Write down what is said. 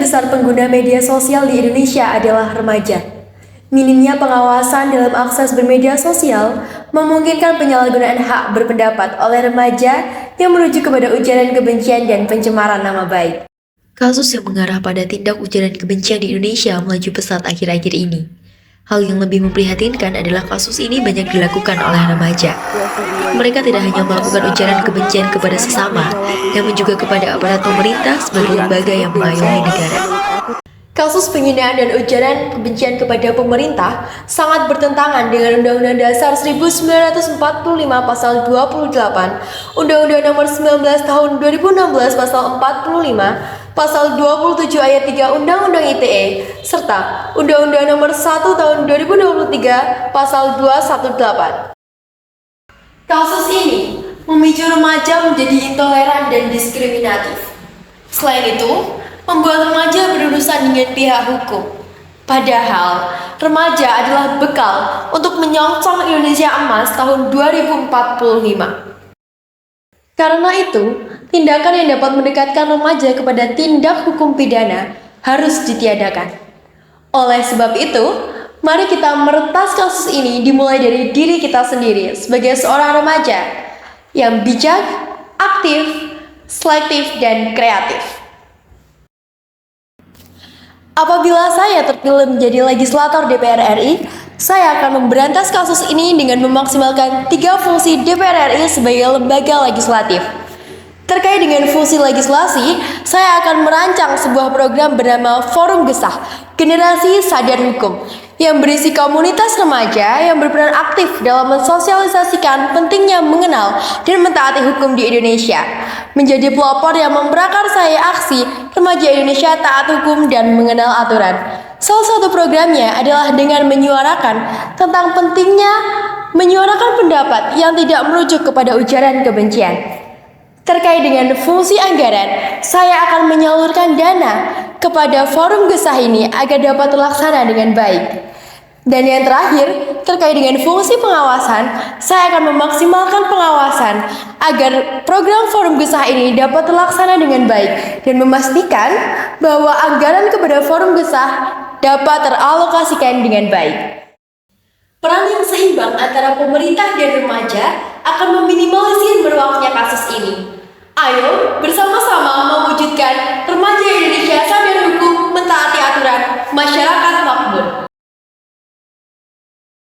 besar pengguna media sosial di Indonesia adalah remaja. Minimnya pengawasan dalam akses bermedia sosial memungkinkan penyalahgunaan hak berpendapat oleh remaja yang merujuk kepada ujaran kebencian dan pencemaran nama baik. Kasus yang mengarah pada tindak ujaran kebencian di Indonesia melaju pesat akhir-akhir ini. Hal yang lebih memprihatinkan adalah kasus ini banyak dilakukan oleh remaja. Mereka tidak hanya melakukan ujaran kebencian kepada sesama, namun juga kepada aparat pemerintah sebagai lembaga yang mengayomi negara. Kasus penghinaan dan ujaran kebencian kepada pemerintah sangat bertentangan dengan Undang-Undang Dasar 1945 Pasal 28, Undang-Undang Nomor 19 Tahun 2016 Pasal 45, Pasal 27 Ayat 3 Undang-Undang ITE, serta Undang-Undang Nomor 1 Tahun 2023 Pasal 218. Kasus ini memicu remaja menjadi intoleran dan diskriminatif. Selain itu, membuat remaja berurusan dengan pihak hukum. Padahal, remaja adalah bekal untuk menyongsong Indonesia Emas tahun 2045. Karena itu, tindakan yang dapat mendekatkan remaja kepada tindak hukum pidana harus ditiadakan. Oleh sebab itu, mari kita meretas kasus ini dimulai dari diri kita sendiri sebagai seorang remaja yang bijak, aktif, selektif, dan kreatif. Apabila saya terpilih menjadi legislator DPR RI, saya akan memberantas kasus ini dengan memaksimalkan 3 fungsi DPR RI sebagai lembaga legislatif. Terkait dengan fungsi legislasi, saya akan merancang sebuah program bernama Forum Gesah, Generasi Sadar Hukum, yang berisi komunitas remaja yang berperan aktif dalam mensosialisasikan pentingnya mengenal dan mentaati hukum di Indonesia, menjadi pelopor yang memprakarsai aksi remaja Indonesia taat hukum dan mengenal aturan. Salah satu programnya adalah dengan menyuarakan tentang pentingnya menyuarakan pendapat yang tidak merujuk kepada ujaran kebencian. Terkait dengan fungsi anggaran, saya akan menyalurkan dana kepada Forum Gesah ini agar dapat terlaksana dengan baik. Dan yang terakhir, terkait dengan fungsi pengawasan, saya akan memaksimalkan pengawasan agar program Forum Gesah ini dapat terlaksana dengan baik dan memastikan bahwa anggaran kepada Forum Gesah dapat teralokasikan dengan baik. Peran yang seimbang antara pemerintah dan remaja akan meminimalisir meluapnya kasus ini. Ayo bersama-sama mewujudkan remaja Indonesia sadar hukum, mentaati aturan, masyarakat makmur.